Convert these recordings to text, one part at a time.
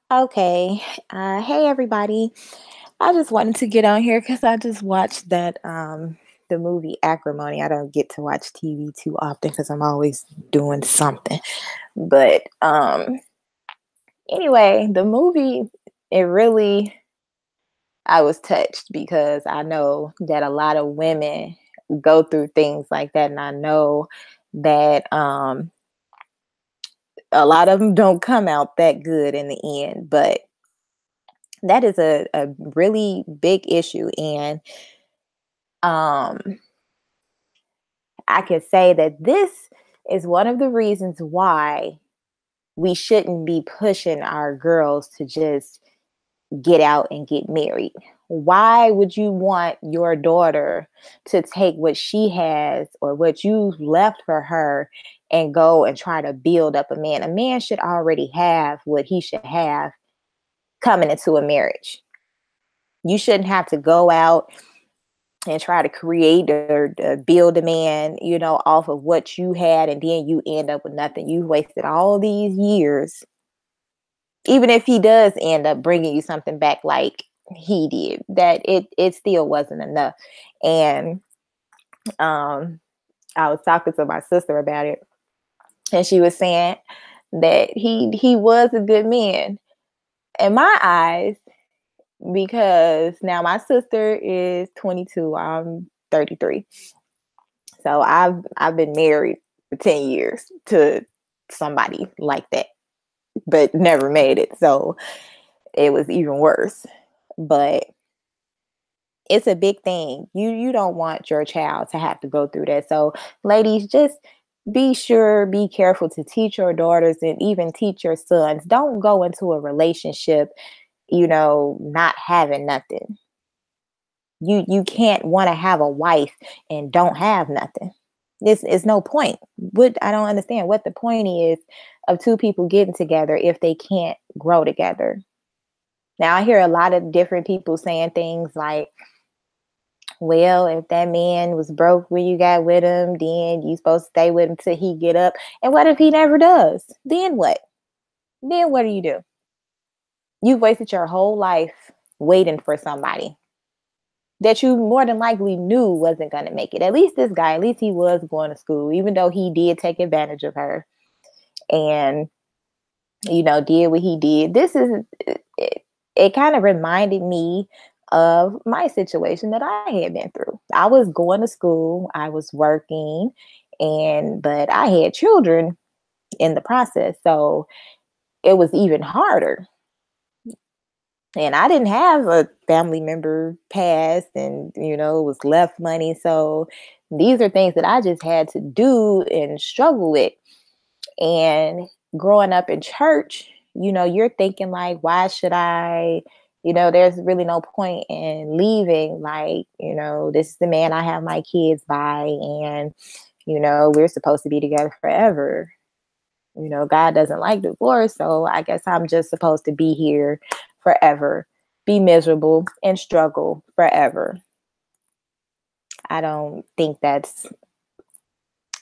Okay. Hey everybody. I just wanted to get on here because I just watched that the movie Acrimony. I don't get to watch TV too often because I'm always doing something. But anyway, the movie, it really, I was touched because I know that a lot of women go through things like that, and I know that a lot of them don't come out that good in the end. But that is a really big issue. And um I could say that this is one of the reasons why we shouldn't be pushing our girls to just get out and get married. Why would you want your daughter to take what she has or what you left for her and go and try to build up a man? A man should already have what he should have coming into a marriage. You shouldn't have to go out and try to create or build a man, off of what you had, and then you end up with nothing. You wasted all these years. Even if he does end up bringing you something back like he did, that it still wasn't enough. And um, I was talking to my sister about it, and she was saying that he was a good man in my eyes, because now my sister is 22, I'm 33. So I've been married for 10 years to somebody like that, but never made it. So it was even worse. But it's a big thing. You don't want your child to have to go through that. So ladies, just be careful to teach your daughters and even teach your sons. Don't go into a relationship, not having nothing. You can't want to have a wife and don't have nothing. This is no point. What I don't understand what the point is of two people getting together if they can't grow together. Now I hear a lot of different people saying things like, well, if that man was broke when you got with him, then you supposed to stay with him till he get up. And what if he never does? Then what? Then what do you do? You've wasted your whole life waiting for somebody that you more than likely knew wasn't going to make it. At least this guy, at least he was going to school, even though he did take advantage of her and, did what he did. It kind of reminded me of my situation that I had been through. I was going to school, I was working, but I had children in the process. So it was even harder. And I didn't have a family member pass, and it was left money. So these are things that I just had to do and struggle with. And growing up in church, you're thinking like, why should I? There's really no point in leaving. Like, this is the man I have my kids by, and we're supposed to be together forever. God doesn't like divorce, so I guess I'm just supposed to be here forever, be miserable and struggle forever. I don't think that's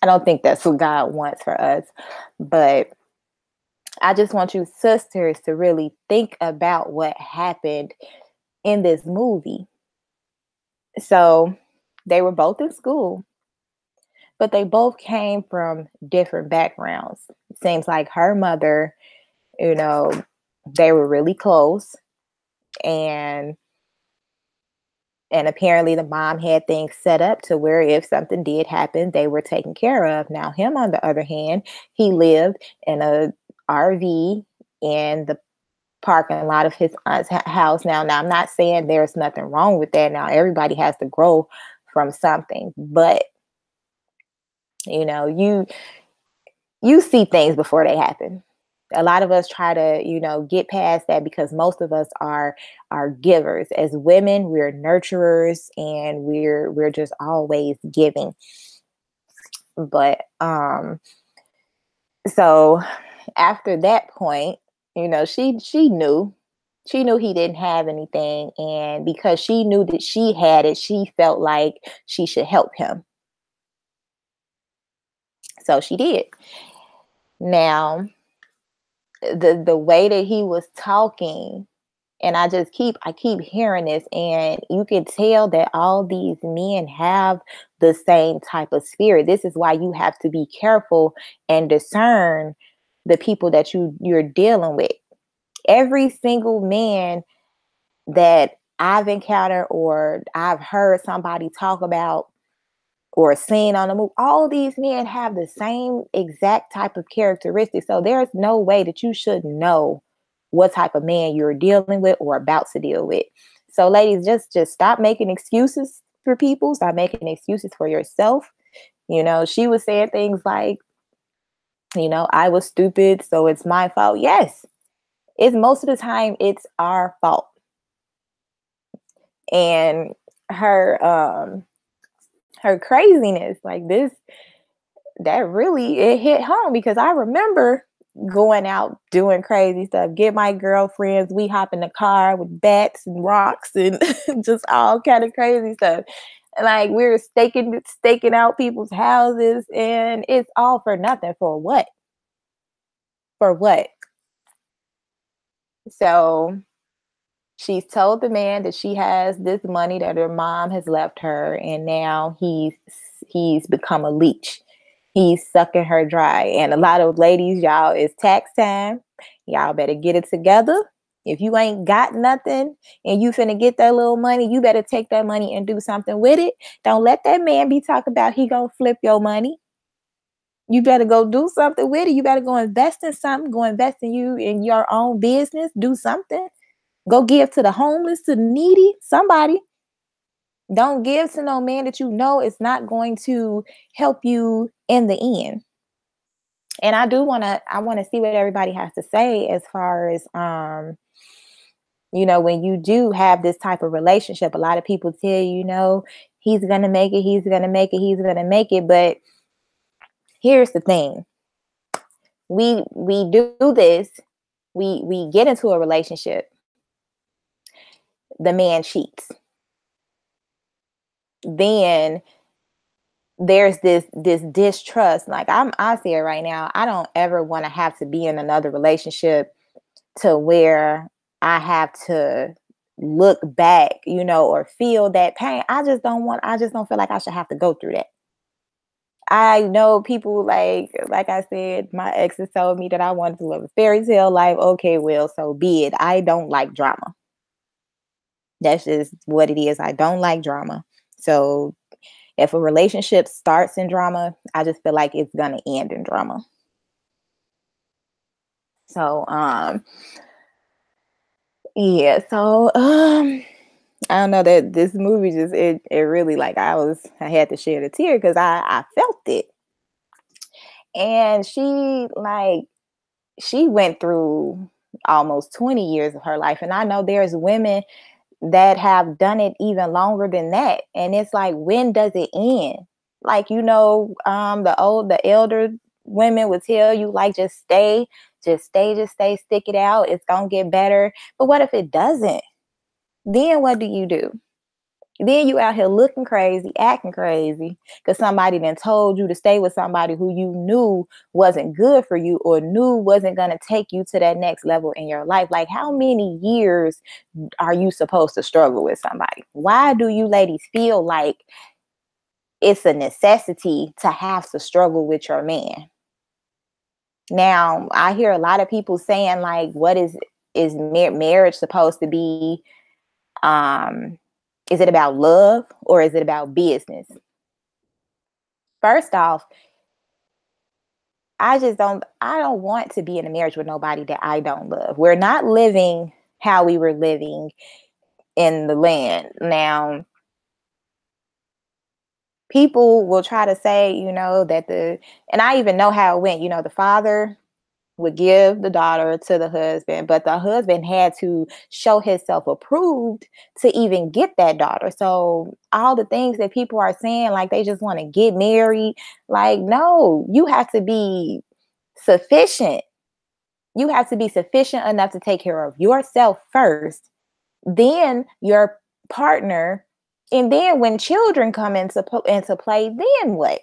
I don't think that's what God wants for us. But I just want you sisters to really think about what happened in this movie. So they were both in school, but they both came from different backgrounds. It seems like her mother, you know, they were really close, and apparently the mom had things set up to where if something did happen, they were taken care of. Now him, on the other hand, he lived in a RV in the parking lot of his aunt's house. Now I'm not saying there's nothing wrong with that. Now everybody has to grow from something, but you see things before they happen. A lot of us try to get past that because most of us are givers. As women, we're nurturers, and we're just always giving. But so after that point, she knew he didn't have anything, and because she knew that she had it, she felt like she should help him, so she did. Now the way that he was talking, and I keep hearing this, and you can tell that all these men have the same type of spirit. This is why you have to be careful and discern the people that you're dealing with. Every single man that I've encountered or I've heard somebody talk about or seen on the move, all these men have the same exact type of characteristics. So there's no way that you should know what type of man you're dealing with or about to deal with. So ladies, just stop making excuses for people. Stop making excuses for yourself. She was saying things like, I was stupid, so it's my fault. Yes, it's most of the time it's our fault. And her craziness, like this, that really it hit home, because I remember going out doing crazy stuff, get my girlfriends, we hop in the car with bats and rocks and just all kind of crazy stuff. And like we were staking out people's houses, and it's all for nothing. For what? For what? So she's told the man that she has this money that her mom has left her, and now he's become a leech. He's sucking her dry. And a lot of ladies, y'all, it's tax time. Y'all better get it together. If you ain't got nothing and you finna get that little money, you better take that money and do something with it. Don't let that man be talking about he gonna flip your money. You better go do something with it. You better go invest in something. Go invest in you, in your own business. Do something. Go give to the homeless, to the needy, somebody. Don't give to no man that you know is not going to help you in the end. And I want to see what everybody has to say as far as when you do have this type of relationship. A lot of people tell you, he's gonna make it, he's gonna make it, he's gonna make it. But here's the thing. We do this, we get into a relationship, the man cheats. Then there's this distrust. Like I see it right now. I don't ever want to have to be in another relationship to where I have to look back, or feel that pain. I just don't feel like I should have to go through that. I know people, like I said, my ex has told me that I wanted to live a fairy tale life. Okay, well, so be it. I don't like drama. That's just what it is. I don't like drama. So if a relationship starts in drama, I just feel like it's gonna end in drama. So yeah, so I don't know, that this movie just it really, like, I had to shed a tear because I felt it. And she went through almost 20 years of her life. And I know there's women that have done it even longer than that. And it's like, when does it end? Like, the elder women would tell you, like, just stay, stick it out. It's gonna get better. But what if it doesn't? Then what do you do? Then you out here looking crazy, acting crazy, because somebody then told you to stay with somebody who you knew wasn't good for you, or knew wasn't going to take you to that next level in your life. Like, how many years are you supposed to struggle with somebody? Why do you ladies feel like it's a necessity to have to struggle with your man? Now, I hear a lot of people saying, like, what is marriage supposed to be? Is it about love, or is it about business? First off, I don't want to be in a marriage with nobody that I don't love. We're not living how we were living in the land. Now, people will try to say, and I even know how it went. The father would give the daughter to the husband, but the husband had to show himself approved to even get that daughter. So all the things that people are saying, like they just want to get married, like, no, you have to be sufficient. You have to be sufficient enough to take care of yourself first, then your partner, and then when children come into play, then what?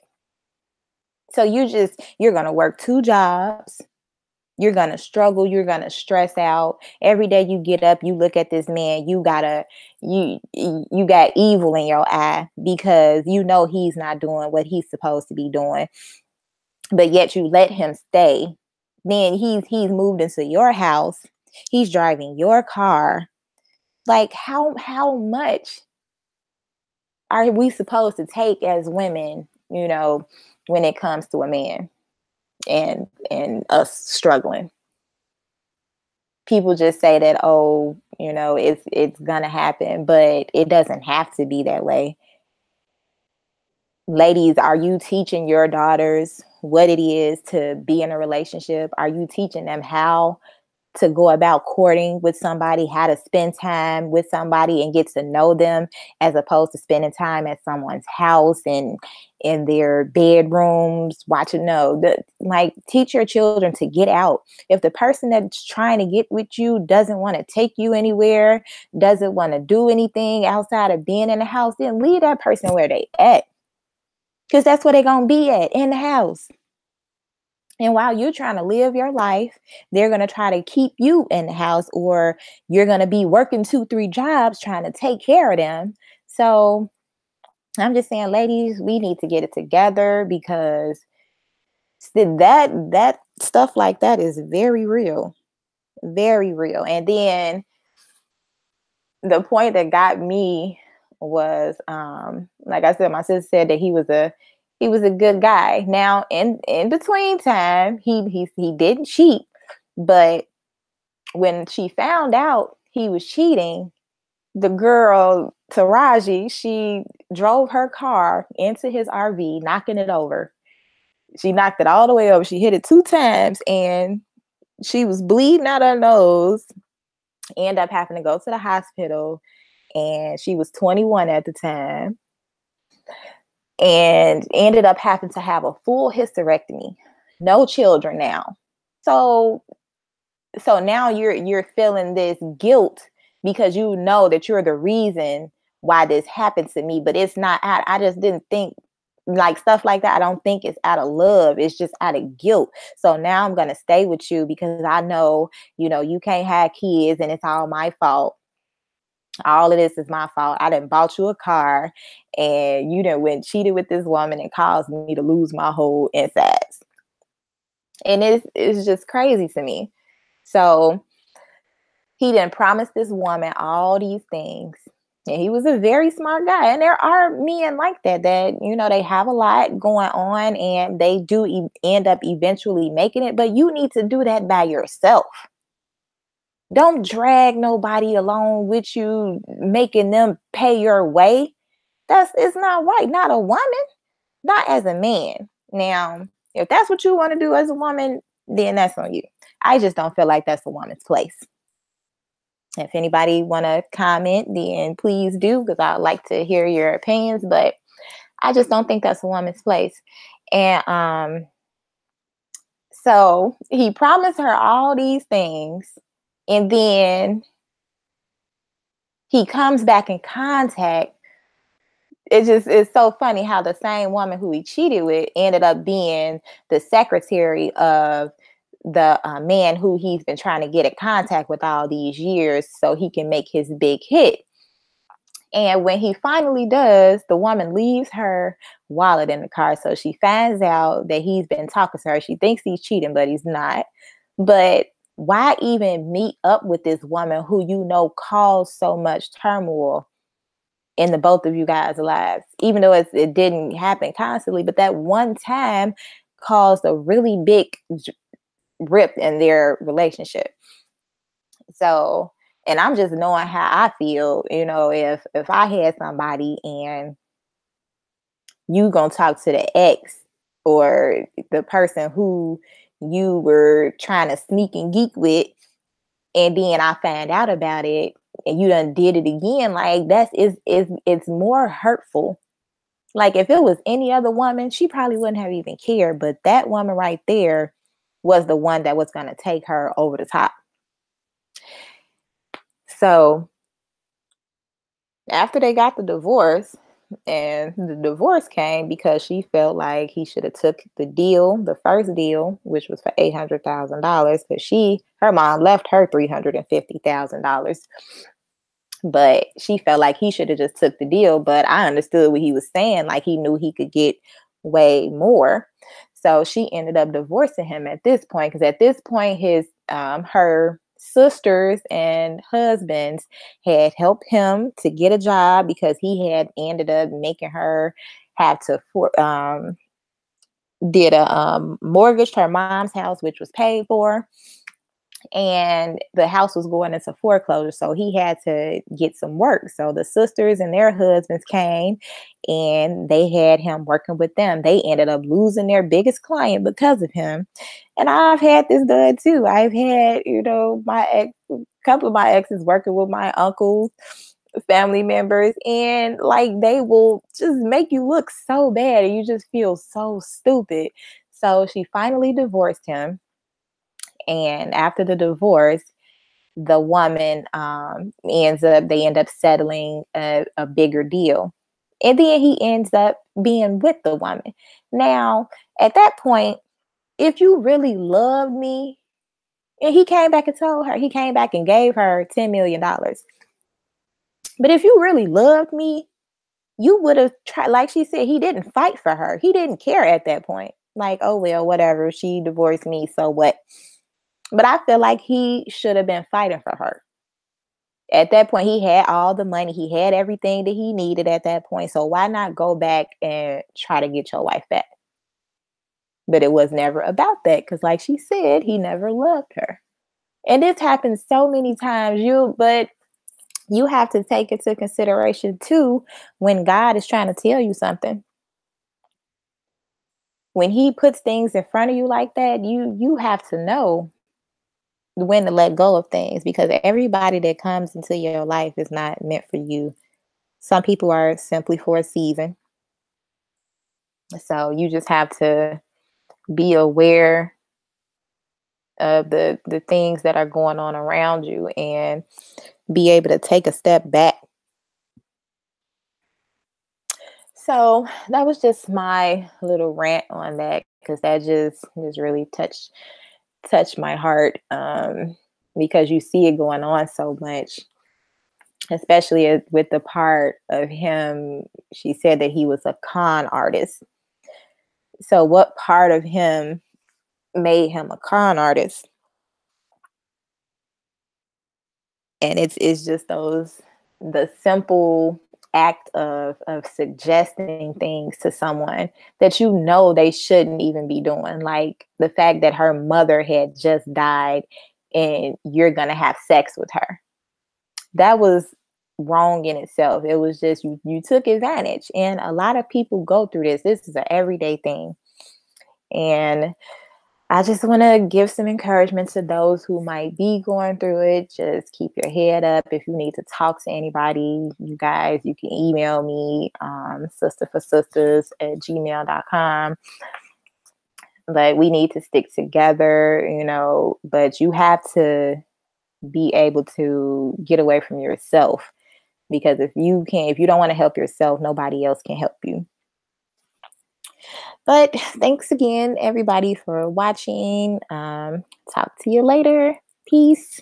So you're going to work two jobs. You're going to struggle, you're going to stress out. Every day you get up, you look at this man, you got evil in your eye because you know he's not doing what he's supposed to be doing. But yet you let him stay. Then he's moved into your house. He's driving your car. Like how much are we supposed to take as women, when it comes to a man and us struggling? People just say that, oh, it's gonna happen, but it doesn't have to be that way. Ladies, are you teaching your daughters what it is to be in a relationship? Are you teaching them how to go about courting with somebody, how to spend time with somebody and get to know them, as opposed to spending time at someone's house and in their bedrooms watching? Like, teach your children to get out. If the person that's trying to get with you doesn't want to take you anywhere, doesn't want to do anything outside of being in the house, then leave that person where they at, because that's where they're gonna be at, in the house. And while you're trying to live your life, they're going to try to keep you in the house, or you're going to be working 2-3 jobs trying to take care of them. So I'm just saying, ladies, we need to get it together, because that stuff like that is very real, very real. And then the point that got me was, like I said, my sister said that he was a good guy. Now, in between time, he didn't cheat, but when she found out he was cheating, the girl Taraji, she drove her car into his RV, knocking it over. She knocked it all the way over. She hit it 2 times, and she was bleeding out her nose. Ended up having to go to the hospital, and she was 21 at the time, and ended up having to have a full hysterectomy. No children now. So now you're feeling this guilt because you know that you're the reason why this happened to me, but it's not. I just didn't think, like, stuff like that. I don't think it's out of love. It's just out of guilt. So now I'm gonna stay with you because I know, you can't have kids, and it's all my fault. All of this is my fault. I done bought you a car, and you done went cheated with this woman and caused me to lose my whole insides. And it's just crazy to me. So he done promised this woman all these things. And he was a very smart guy. And there are men like that, they have a lot going on, and they do end up eventually making it. But you need to do that by yourself. Don't drag nobody along with you, making them pay your way. It's not right. Not a woman, not as a man. Now, if that's what you want to do as a woman, then that's on you. I just don't feel like that's a woman's place. If anybody want to comment, then please do, because I'd like to hear your opinions. But I just don't think that's a woman's place. And so he promised her all these things, and then he comes back in contact. It's so funny how the same woman who he cheated with ended up being the secretary of the man who he's been trying to get in contact with all these years so he can make his big hit. And when he finally does, the woman leaves her wallet in the car. So she finds out that he's been talking to her. She thinks he's cheating, but he's not. But why even meet up with this woman who caused so much turmoil in the both of you guys' lives? Even though it didn't happen constantly, but that one time caused a really big rip in their relationship. So, and I'm just knowing how I feel, if I had somebody and you gonna talk to the ex or the person who you were trying to sneak and geek with, and then I find out about it and you done did it again, like it's more hurtful. Like, if it was any other woman, she probably wouldn't have even cared, but that woman right there was the one that was going to take her over the top. So after they got the divorce, And the divorce came because she felt like he should have took the deal, the first deal, which was for $800,000, because her mom left her $350,000. But she felt like he should have just took the deal. But I understood what he was saying. Like, he knew he could get way more. So she ended up divorcing him at this point, because at this point, her sisters and husbands had helped him to get a job, because he had ended up making her have to did a mortgage to her mom's house, which was paid for, and the house was going into foreclosure, so he had to get some work. So the sisters and their husbands came, and they had him working with them. They ended up losing their biggest client because of him. And I've had this done too. I've had, my a couple of my exes working with my uncles, family members, and like, they will just make you look so bad and you just feel so stupid. So she finally divorced him, and after the divorce, the woman they end up settling a bigger deal. And then he ends up being with the woman. Now, at that point, if you really loved me, and he came back and told her, he came back and gave her $10 million. But if you really loved me, you would have tried. Like she said, he didn't fight for her. He didn't care at that point. Like, oh, well, whatever. She divorced me. So what? But I feel like he should have been fighting for her. At that point, he had all the money. He had everything that he needed at that point. So why not go back and try to get your wife back? But it was never about that, because like she said, he never loved her. And this happens so many times. But you have to take into consideration too, when God is trying to tell you something. When he puts things in front of you like that, you have to know when to let go of things, because everybody that comes into your life is not meant for you. Some people are simply for a season. So you just have to be aware of the things that are going on around you, and be able to take a step back. So that was just my little rant on that, because that just really touched my heart, because you see it going on so much, especially with the part of him. She said that he was a con artist. So what part of him made him a con artist? And it's just the simple act of suggesting things to someone that they shouldn't even be doing. Like the fact that her mother had just died and you're gonna have sex with her. That was wrong in itself. It was just, you took advantage. And a lot of people go through this. This is an everyday thing. And I just want to give some encouragement to those who might be going through it. Just keep your head up. If you need to talk to anybody, you guys, you can email me, sisterforsisters@gmail.com. But we need to stick together, but you have to be able to get away from yourself, because if you don't want to help yourself, nobody else can help you. But thanks again, everybody, for watching. Talk to you later. Peace.